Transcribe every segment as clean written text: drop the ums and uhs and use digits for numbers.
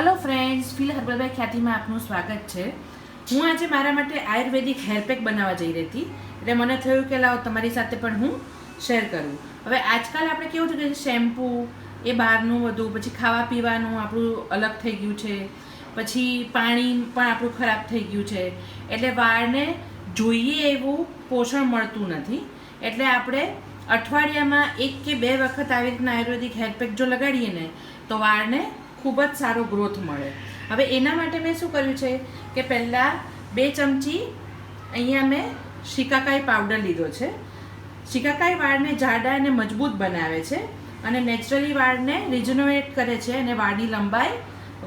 Hello friends, feel herbal by ખ્યાતિમાં આપનું સ્વાગત છે। હું આજે મારા માટે આયુર્વેદિક હેર પેક બનાવવા જઈ રહી હતી, એટલે મને થયું કે લાવો તમારી સાથે પણ હું શેર કરું। હવે આજકાલ આપણે કેવું છે કે શેમ્પૂ એ બહારનું બધું, પછી ખાવા પીવાનું આપણું અલગ થઈ ગયું છે, પછી પાણી પણ આપણું ખરાબ થઈ ગયું છે, એટલે વાળને જોઈએ એવું પોષણ મળતું નથી। એટલે આપણે અઠવાડિયામાં 1 કે 2 વખત આવી રીતના આયુર્વેદિક હેર પેક જો લગાડીએ ને તો વાળને ખૂબ જ સારો ગ્રોથ મળે। હવે એના માટે મેં શું કર્યું છે કે પહેલાં 2 ચમચી અહીંયા મેં શિકાકાઈ પાવડર લીધો છે। શિકાકાઈ વાળને જાડા અને મજબૂત બનાવે છે અને નેચરલી વાળને રિજનરેટ કરે છે અને વાળની લંબાઈ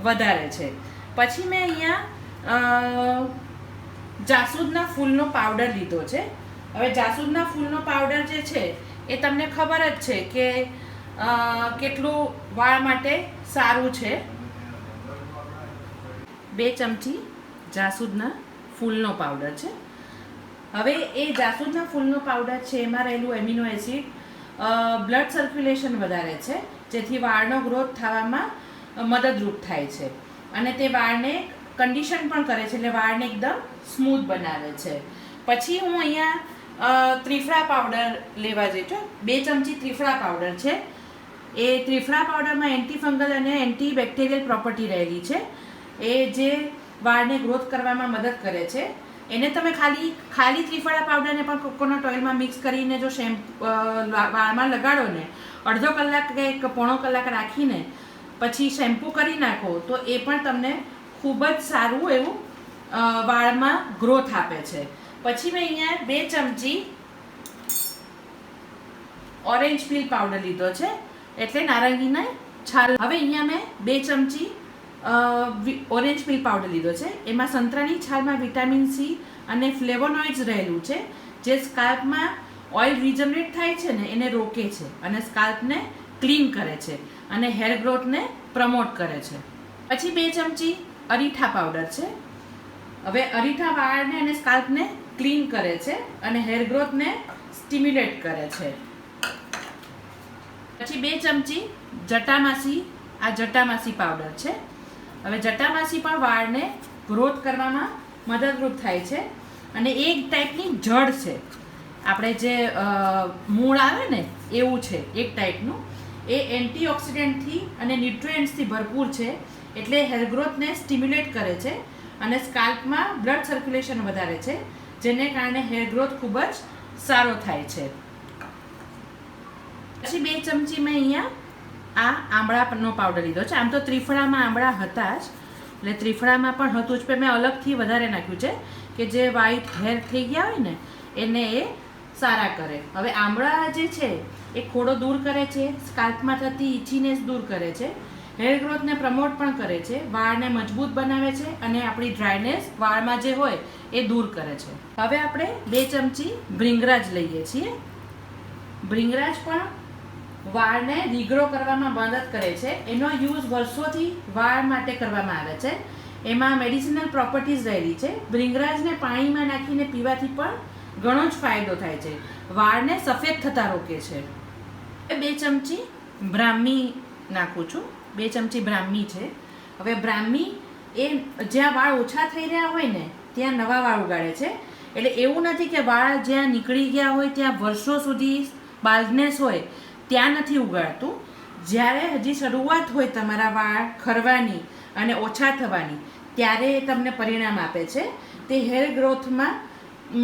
વધારે છે। પછી મેં અહીંયા જાસૂદના ફૂલનો પાવડર લીધો છે। હવે જાસૂદના ફૂલનો પાવડર જે છે એ તમને ખબર જ છે કે કેટલું વાળ માટે સારું છે। 2 ચમચી જાસૂદના ફૂલનો પાવડર છે। હવે એ જાસૂદના ફૂલનો પાવડર છે એમાં રહેલું એમિનો એસિડ બ્લડ સર્ક્યુલેશન વધારે છે, જેથી વાળનો ગ્રોથ થવામાં મદદરૂપ થાય છે અને તે વાળને કન્ડિશન પણ કરે છે, એટલે વાળને એકદમ સ્મૂથ બનાવે છે। પછી હું અહીંયા ત્રિફળા પાવડર લેવા જઈ છું। 2 ચમચી ત્રિફળા પાવડર છે। એ ત્રિફળા પાવડરમાં એન્ટીફંગલ અને એન્ટીબેક્ટેરિયલ પ્રોપર્ટી રહેલી છે, એ જે વાળને ગ્રોથ કરવામાં મદદ કરે છે। એને તમે ખાલી ત્રિફળા પાવડરને પણ કોકોનટ ઓઇલમાં મિક્સ કરીને જો વાળમાં લગાડો ને, અડધો કલાક કે પોણો કલાક રાખીને પછી શેમ્પૂ કરી નાખો તો એ પણ તમને ખૂબ જ સારું એવું વાળમાં ગ્રોથ આપે છે। પછી મેં અહીંયા 2 ચમચી ઓરેન્જ પીલ પાવડર લીધો છે, એટલે નારંગીના છાલ। હવે અહીંયા મેં 2 ચમચી ઓરેન્જ પીલ પાવડર લીધો છે। એમાં સંતરાની છાલમાં વિટામિન સી અને ફ્લેવોનોઇડ્સ રહેલું છે, જે સ્કાલ્પમાં ઓઇલ રિજનરેટ થાય છે ને એને રોકે છે અને સ્કાલ્પને ક્લીન કરે છે અને હેર ગ્રોથને પ્રમોટ કરે છે। પછી 2 ચમચી અરીઠા પાવડર છે। હવે અરીઠા વાળને અને સ્કાલ્પને ક્લીન કરે છે અને હેર ગ્રોથને સ્ટિમ્યુલેટ કરે છે। પછી 2 ચમચી જટામાસી, આ જટામાસી પાવડર છે। હવે જટામાસી પણ વાળને ગ્રોથ કરવામાં મદદરૂપ થાય છે અને એક ટાઈપની જડ છે, આપણે જે મૂળ આવે ને એવું છે એક ટાઈપનું। એ એન્ટીઓક્સિડન્ટથી અને ન્યુટ્રિયન્ટ્સથી ભરપૂર છે, એટલે હેર ગ્રોથને સ્ટિમ્યુલેટ કરે છે અને સ્કાલ્પમાં બ્લડ સર્ક્યુલેશન વધારે છે, જેને કારણે હેર ગ્રોથ ખૂબ જ સારો થાય છે। પછી 2 ચમચી મેં અહીંયા આ આંબળાનો પાવડર લીધો છે। આમ તો ત્રિફળામાં આંબળા હતા જ, એટલે ત્રિફળામાં પણ હતું જ, પણ મેં અલગથી વધારે નાખ્યું છે કે જે વ્હાઈટ હેર થઈ ગયા હોય ને એને એ સારા કરે। હવે આંબળા જે છે એ ખોડો દૂર કરે છે, સ્કાલ્પમાં થતી ઇચીનેસ દૂર કરે છે, હેર ગ્રોથને પ્રમોટ પણ કરે છે, વાળને મજબૂત બનાવે છે અને આપણી ડ્રાયનેસ વાળમાં જે હોય એ દૂર કરે છે। હવે આપણે 2 ચમચી ભૃંગરાજ લઈએ છીએ। ભૃંગરાજ પણ વાળને રીગ્રો કરવામાં મદદ કરે છે। એનો યુઝ વર્ષોથી વાળ માટે કરવામાં આવે છે। એમાં મેડિસિનલ પ્રોપર્ટીઝ રહેલી છે। ભૃંગરાજને પાણીમાં નાખીને પીવાથી પણ ઘણો જ ફાયદો થાય છે, વાળને સફેદ થતા રોકે છે। 2 ચમચી બ્રાહ્મી નાખું છું। 2 ચમચી બ્રાહ્મી છે। હવે બ્રાહ્મી એ જ્યાં વાળ ઓછા થઈ રહ્યા હોય ને ત્યાં નવા વાળ ઉગાડે છે, એટલે એવું નથી કે વાળ જ્યાં નીકળી ગયા હોય ત્યાં વર્ષો સુધી બાલ્ડનેસ હોય ત્યાં નથી ઉગાડતું। જ્યારે હજી શરૂઆત હોય તમારા વાળ ખરવાની અને ઓછા થવાની, ત્યારે એ તમને પરિણામ આપે છે। તે હેર ગ્રોથમાં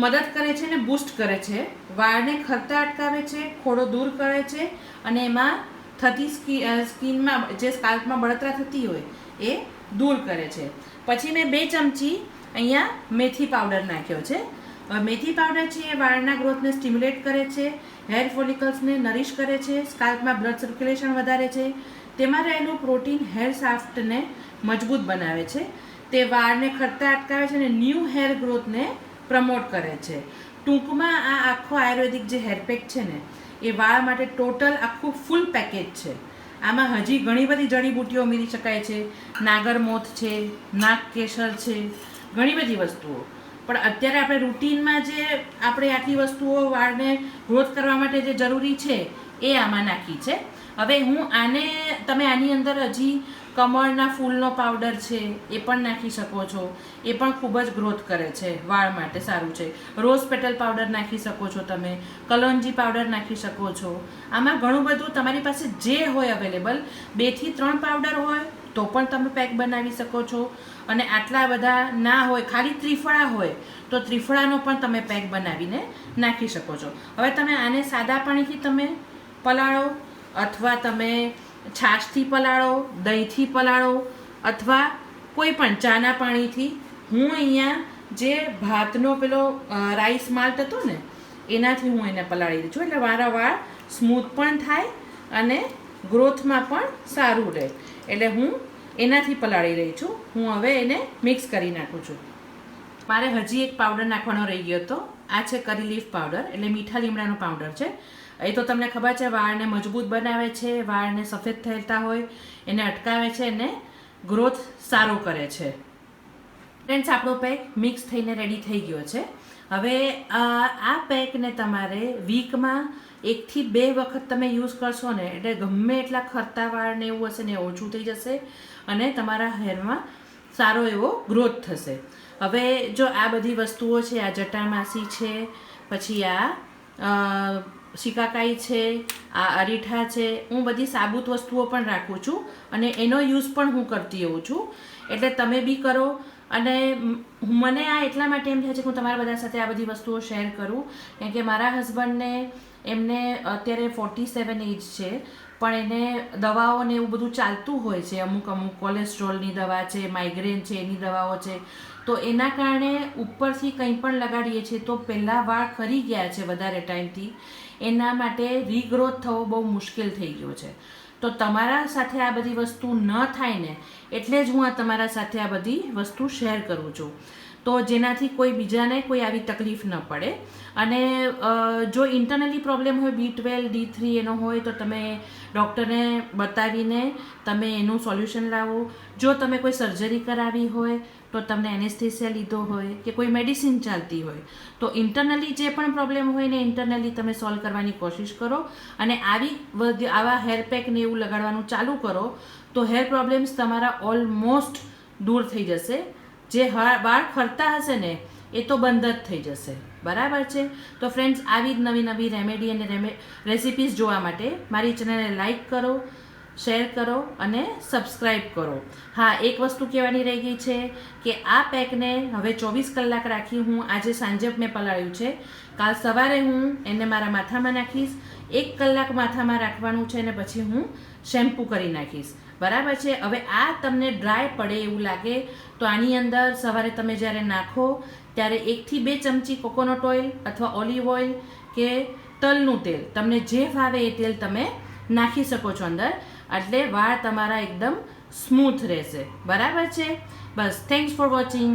મદદ કરે છે અને બૂસ્ટ કરે છે, વાળને ખરતા અટકાવે છે, ખોડો દૂર કરે છે અને એમાં થતી સ્કિનમાં જે સ્કાલ્પમાં બળતરા થતી હોય એ દૂર કરે છે। પછી મેં 2 ચમચી અહીંયા મેથી પાવડર નાખ્યો છે। મેથી પાવડર છે એ વાળના ગ્રોથને સ્ટિમ્યુલેટ કરે છે, હેર ફોલિકલ્સને નરિશ કરે છે, સ્કાલ્પમાં બ્લડ સર્ક્યુલેશન વધારે છે, તેમાં રહેલું પ્રોટીન હેર શાફ્ટને મજબૂત બનાવે છે, તે વાળને ખરતા અટકાવે છે અને ન્યૂ હેર ગ્રોથને પ્રમોટ કરે છે। ટૂંકમાં આ આખો આયુર્વેદિક જે હેર પેક છે ને એ વાળ માટે ટોટલ આખું ફૂલ પેકેજ છે। આમાં હજી ઘણી બધી જડીબુટ્ટીઓ ઉમેરી શકાય છે, નાગરમોથ છે, નાગકેસર છે, ઘણી બધી વસ્તુઓ, પણ અત્યારે આપણે રૂટીનમાં જે આપણે આટલી વસ્તુઓ વાળને ગ્રોથ કરવા માટે જે જરૂરી છે એ આમાં નાખી છે। હવે હું આને તમે આની અંદર હજી કમળના ફૂલનો પાવડર છે એ પણ નાખી શકો છો, એ પણ ખૂબ જ ગ્રોથ કરે છે, વાળ માટે સારું છે. રોઝ પેટલ પાવડર નાખી શકો છો તમે, કલોંજી પાવડર નાખી શકો છો. આમાં ઘણું બધું તમારી પાસે જે હોય અવેલેબલ, 2 થી 3 પાવડર હોય તો પણ તમે પેક બનાવી શકો છો. અને આટલા બધા ના હોય, ખાલી ત્રિફળા હોય તો ત્રિફળાનો પણ તમે પેક બનાવીને નાખી શકો છો. હવે તમે આને સાદા પાણીથી તમે પલાળો, અથવા તમે છાશથી પલાળો, દહીંથી પલાળો, અથવા કોઈ પણ ચાના પાણીથી. હું અહીંયા જે ભાતનો પેલો રાઈસ માલ્ટ હતો ને એનાથી હું એને પલાળી દઉં છું, એટલે મારા વાળ સ્મૂથ પણ થાય અને ગ્રોથમાં પણ સારું રહે. એટલે હું એનાથી પલાળી રહી છું. હું હવે એને મિક્સ કરી નાખું છું. મારે હજી એક પાવડર નાખવાનો રહી ગયો હતો. આ છે કરી લીફ પાવડર, એટલે મીઠા લીમડાનો પાવડર છે. એ તો તમને ખબર છે, વાળને મજબૂત બનાવે છે, વાળને સફેદ થતા હોય એને અટકાવે છે અને ગ્રોથ સારો કરે છે. ફ્રેન્ડ્સ, આપણો પેક મિક્સ થઈને રેડી થઈ ગયો છે. હવે આ પેકને તમારે વીકમાં 1 થી 2 વખત તમે યુઝ કરશો ને, એટલે ગમે એટલા ખરતા વાળ ને એવું હશે ને ઓછું થઈ જશે અને તમારા હેરમાં સારો એવો ગ્રોથ થશે. હવે જો આ બધી વસ્તુઓ છે, આ જટામાસી છે, પછી આ શિકાકાઈ છે, આ અરીઠા છે, હું બધી સાબુત વસ્તુઓ પણ રાખું છું અને એનો યુઝ પણ હું કરતી હોઉં છું. એટલે તમે બી કરો. અને મને આ એટલા માટે એમ થાય છે કે હું તમારા બધા સાથે આ બધી વસ્તુઓ શેર કરું, કેમ કે મારા હસબન્ડને એમને અત્યારે 47 એજ છે, પણ એને દવાઓને એવું બધું ચાલતું હોય છે, અમુક કોલેસ્ટ્રોલની દવા છે, માઇગ્રેન છે, એની દવાઓ છે. તો એના કારણે ઉપરથી કંઈ પણ લગાડીએ છીએ તો પહેલાં વાળ ખરી ગયા છે વધારે ટાઈમથી, એના માટે રીગ્રોથ થવો બહુ મુશ્કેલ થઈ ગયો છે. તો તમારા સાથે આ બધી વસ્તુ ન થાય ને, એટલે જ હું તમારા સાથે આ બધી વસ્તુ શેર કરું છું, તો જેનાથી કોઈ બીજાને કોઈ આવી તકલીફ ન પડે. અને જો ઇન્ટરનલી પ્રોબ્લેમ હોય, B12 D3 એનો હોય, તો તમે ડૉક્ટરને બતાવીને તમે એનું સોલ્યુશન લાવો. જો તમે કોઈ સર્જરી કરાવી હોય, તો તમને એનેસ્થેસિયા લીધો હોય કે કોઈ મેડિસિન ચાલતી હોય, તો ઇન્ટરનલી જે પણ પ્રોબ્લેમ હોય ને ઇન્ટરનલી તમે સોલ્વ કરવાની કોશિશ કરો. અને આવા હેર પેક ને એવું લગાડવાનું ચાલુ કરો તો હેર પ્રોબ્લેમ્સ તમારા ઓલમોસ્ટ દૂર થઈ જશે. જે વાળ ખરતા હશે ને એ તો બંધ જ થઈ જશે. બરાબર છે? તો ફ્રેન્ડ્સ, આવી જ નવી નવી રેમેડી અને રેસિપીઝ જોવા માટે મારી ચેનલને લાઈક કરો, શેર કરો અને સબસ્ક્રાઈબ કરો. હા, એક વસ્તુ કહેવાની રહી ગઈ છે કે આ પેકને હવે 24 કલાક રાખી, હું આજે સાંજે મેં પલાળ્યું છે, કાલ સવારે હું એને મારા માથામાં નાખીશ. 1 કલાક માથામાં રાખવાનું છે અને પછી હું શેમ્પૂ કરી નાખીશ. બરાબર છે? હવે આ તમને ડ્રાય પડે એવું લાગે તો આની અંદર સવારે તમે જ્યારે નાખો ત્યારે 1 થી 2 ચમચી કોકોનટ ઓઇલ અથવા ઓલિવ ઓઇલ કે તલનું તેલ, તમને જે ભાવે એ તેલ તમે નાખી શકો છો અંદર, એટલે વાળ તમારા એકદમ સ્મૂથ રહેશે. બરાબર છે? બસ, થેન્ક્સ ફોર વોચિંગ.